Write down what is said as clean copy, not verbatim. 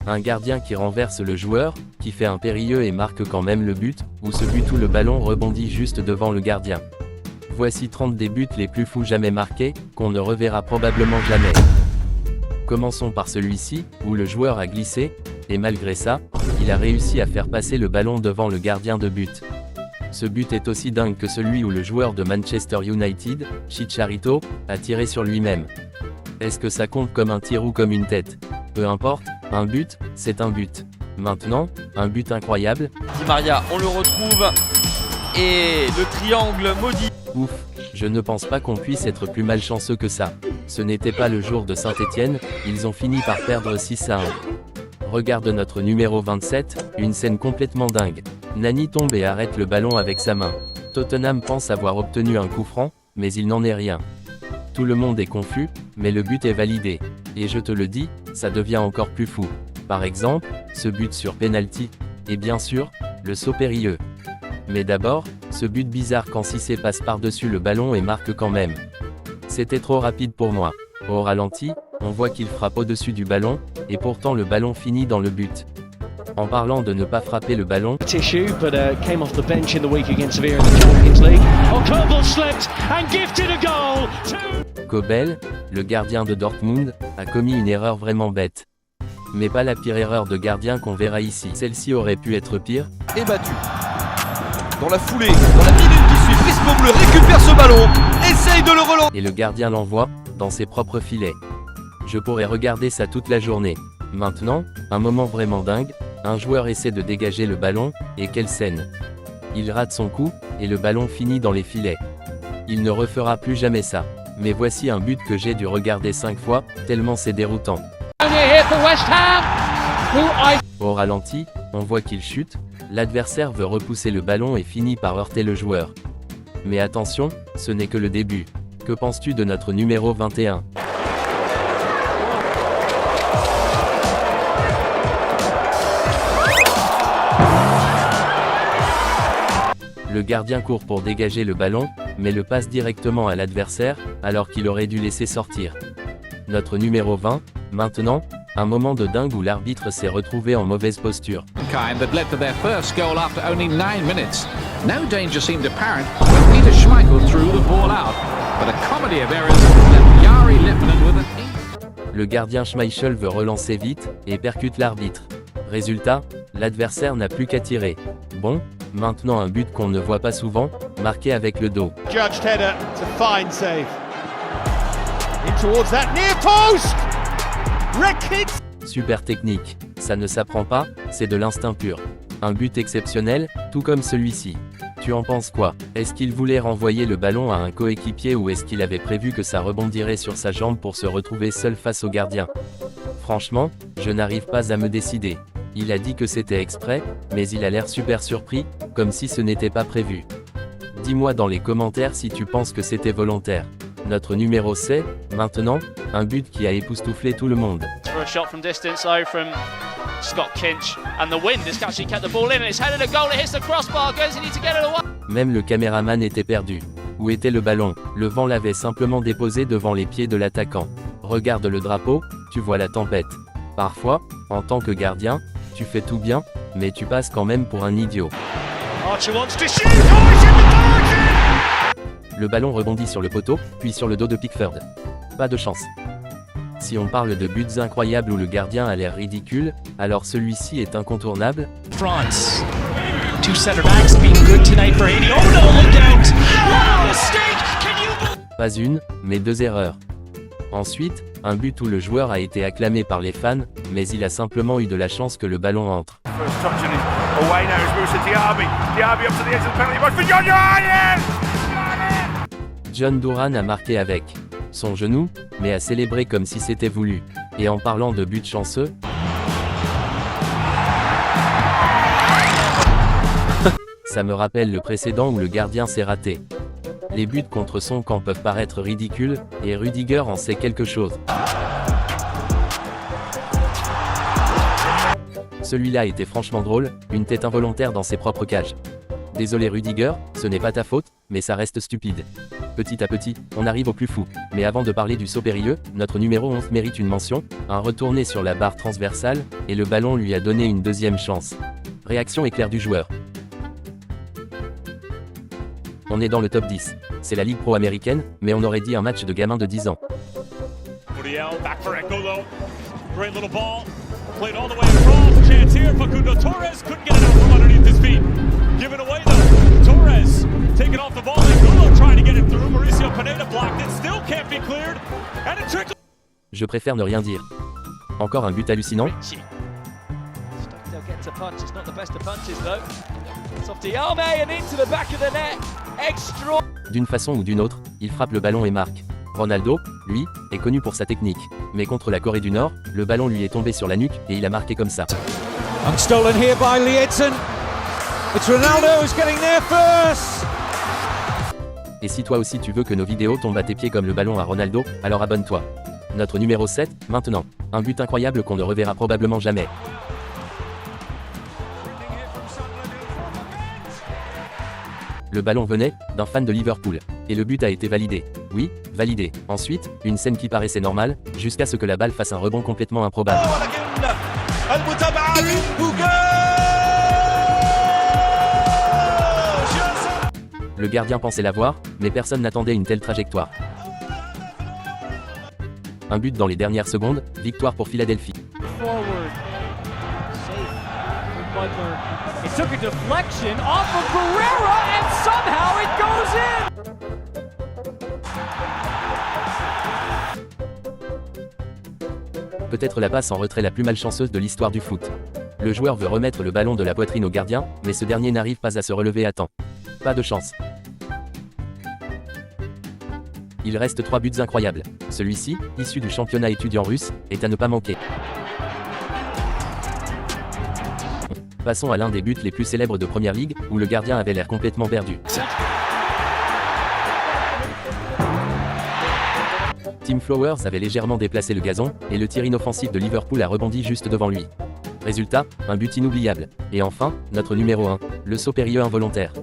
Un gardien qui renverse le joueur, qui fait un périlleux et marque quand même le but, ou ce but où le ballon rebondit juste devant le gardien. Voici 30 des buts les plus fous jamais marqués, qu'on ne reverra probablement jamais. Commençons par celui-ci, où le joueur a glissé, et malgré ça, il a réussi à faire passer le ballon devant le gardien de but. Ce but est aussi dingue que celui où le joueur de Manchester United, Chicharito, a tiré sur lui-même. Est-ce que ça compte comme un tir ou comme une tête? Peu importe, un but, c'est un but. Maintenant, un but incroyable. Di Maria, on le retrouve, et le triangle maudit. Ouf, je ne pense pas qu'on puisse être plus malchanceux que ça. Ce n'était pas le jour de Saint-Étienne, ils ont fini par perdre 6-1. Regarde notre numéro 27, une scène complètement dingue. Nani tombe et arrête le ballon avec sa main. Tottenham pense avoir obtenu un coup franc, mais il n'en est rien. Tout le monde est confus, mais le but est validé. Et je te le dis, ça devient encore plus fou. Par exemple, ce but sur penalty, et bien sûr, le saut périlleux. Mais d'abord, ce but bizarre quand Cissé passe par-dessus le ballon et marque quand même. C'était trop rapide pour moi. Au ralenti, on voit qu'il frappe au-dessus du ballon, et pourtant le ballon finit dans le but. En parlant de ne pas frapper le ballon, Tissue, but came off the bench in the week against Sevilla in the Champions League. Oh, Koval slipped and gifted a goal. Kobel, le gardien de Dortmund, a commis une erreur vraiment bête. Mais pas la pire erreur de gardien qu'on verra ici. Celle-ci aurait pu être pire. Et battu. Dans la foulée, dans la minute qui suit, Frisco Bleu récupère ce ballon, essaye de le relancer. Et le gardien l'envoie, dans ses propres filets. Je pourrais regarder ça toute la journée. Maintenant, un moment vraiment dingue, un joueur essaie de dégager le ballon, et quelle scène! Il rate son coup, et le ballon finit dans les filets. Il ne refera plus jamais ça. Mais voici un but que j'ai dû regarder 5 fois, tellement c'est déroutant. Au ralenti, on voit qu'il chute, l'adversaire veut repousser le ballon et finit par heurter le joueur. Mais attention, ce n'est que le début. Que penses-tu de notre numéro 21? Le gardien court pour dégager le ballon, mais le passe directement à l'adversaire, alors qu'il aurait dû laisser sortir. Notre numéro 20, maintenant, un moment de dingue où l'arbitre s'est retrouvé en mauvaise posture. That led to their first goal after only 9 minutes. No danger seemed apparent when Peter Schmeichel threw the ball out, but a comedy of errors left Jari Lippinen with an... Le gardien Schmeichel veut relancer vite, et percute l'arbitre. Résultat, l'adversaire n'a plus qu'à tirer. Bon, maintenant un but qu'on ne voit pas souvent, marqué avec le dos. Judged header, it's a fine save. In towards that near post! Rick. Super technique, ça ne s'apprend pas, c'est de l'instinct pur. Un but exceptionnel, tout comme celui-ci. Tu en penses quoi? Est-ce qu'il voulait renvoyer le ballon à un coéquipier ou est-ce qu'il avait prévu que ça rebondirait sur sa jambe pour se retrouver seul face au gardien? Franchement, je n'arrive pas à me décider. Il a dit que c'était exprès, mais il a l'air super surpris, comme si ce n'était pas prévu. Dis-moi dans les commentaires si tu penses que c'était volontaire. Notre numéro c'est, maintenant, un but qui a époustouflé tout le monde. For a shot from distance though from Scott Kinch, and the wind has actually kept the ball in and it's headed a goal, it hits the crossbar, goes he needs to get it away. Même le caméraman était perdu. Où était le ballon? Le vent l'avait simplement déposé devant les pieds de l'attaquant. Regarde le drapeau, tu vois la tempête. Parfois, en tant que gardien, tu fais tout bien, mais tu passes quand même pour un idiot. Archer wants to shoot. Oh, he's in the margin. Le ballon rebondit sur le poteau, puis sur le dos de Pickford. Pas de chance. Si on parle de buts incroyables où le gardien a l'air ridicule, alors celui-ci est incontournable. France. Two centre backs being good tonight for Haiti. Oh no, look out! What a mistake! Can you... Pas une, mais 2 erreurs. Ensuite, un but où le joueur a été acclamé par les fans, mais il a simplement eu de la chance que le ballon entre. First touch and it's away now as Moussa Diaby. Diaby up to the edge of the penalty box for John Duran. John Duran a marqué avec son genou, mais a célébré comme si c'était voulu. Et en parlant de but chanceux, ça me rappelle le précédent où le gardien s'est raté. Les buts contre son camp peuvent paraître ridicules, et Rudiger en sait quelque chose. Celui-là était franchement drôle, une tête involontaire dans ses propres cages. Désolé Rudiger, ce n'est pas ta faute, mais ça reste stupide. Petit à petit, on arrive au plus fou. Mais avant de parler du saut périlleux, notre numéro 11 mérite une mention, un retourné sur la barre transversale, et le ballon lui a donné une deuxième chance. Réaction éclair du joueur. On est dans le top 10. C'est la Ligue Pro américaine, mais on aurait dit un match de gamin de 10 ans. Muriel back for Ekulo. Great little ball. Played all the way across. Chance here. Facundo Torres couldn't get it out from underneath his feet. Give it away though. Torres taking off the ball. Ekulo trying to get it through. Mauricio Pineda blocked it. Still can't be cleared. And it trickles. Je préfère ne rien dire. Encore un but hallucinant. They'll get to punch. It's not the best of punches though. It's off Diame and into the back of the net. Extra. D'une façon ou d'une autre, il frappe le ballon et marque. Ronaldo, lui, est connu pour sa technique. Mais contre la Corée du Nord, le ballon lui est tombé sur la nuque et il a marqué comme ça. Unstolen here by Liedson. It's Ronaldo who's getting there first. Et si toi aussi tu veux que nos vidéos tombent à tes pieds comme le ballon à Ronaldo, alors abonne-toi. Notre numéro 7, maintenant. Un but incroyable qu'on ne reverra probablement jamais. Le ballon venait d'un fan de Liverpool. Et le but a été validé. Oui, validé. Ensuite, une scène qui paraissait normale, jusqu'à ce que la balle fasse un rebond complètement improbable. Le gardien pensait l'avoir, mais personne n'attendait une telle trajectoire. Un but dans les dernières secondes, victoire pour Philadelphie. Forward. Safe for Butler. It took a deflection off of Barrera and somehow it goes in. Peut-être la passe en retrait la plus malchanceuse de l'histoire du foot. Le joueur veut remettre le ballon de la poitrine au gardien, mais ce dernier n'arrive pas à se relever à temps. Pas de chance. Il reste 3 buts incroyables. Celui-ci, issu du championnat étudiant russe, est à ne pas manquer. Passons à l'un des buts les plus célèbres de Première Ligue, où le gardien avait l'air complètement perdu. Tim Flowers avait légèrement déplacé le gazon, et le tir inoffensif de Liverpool a rebondi juste devant lui. Résultat, un but inoubliable. Et enfin, notre numéro 1, le saut périlleux involontaire.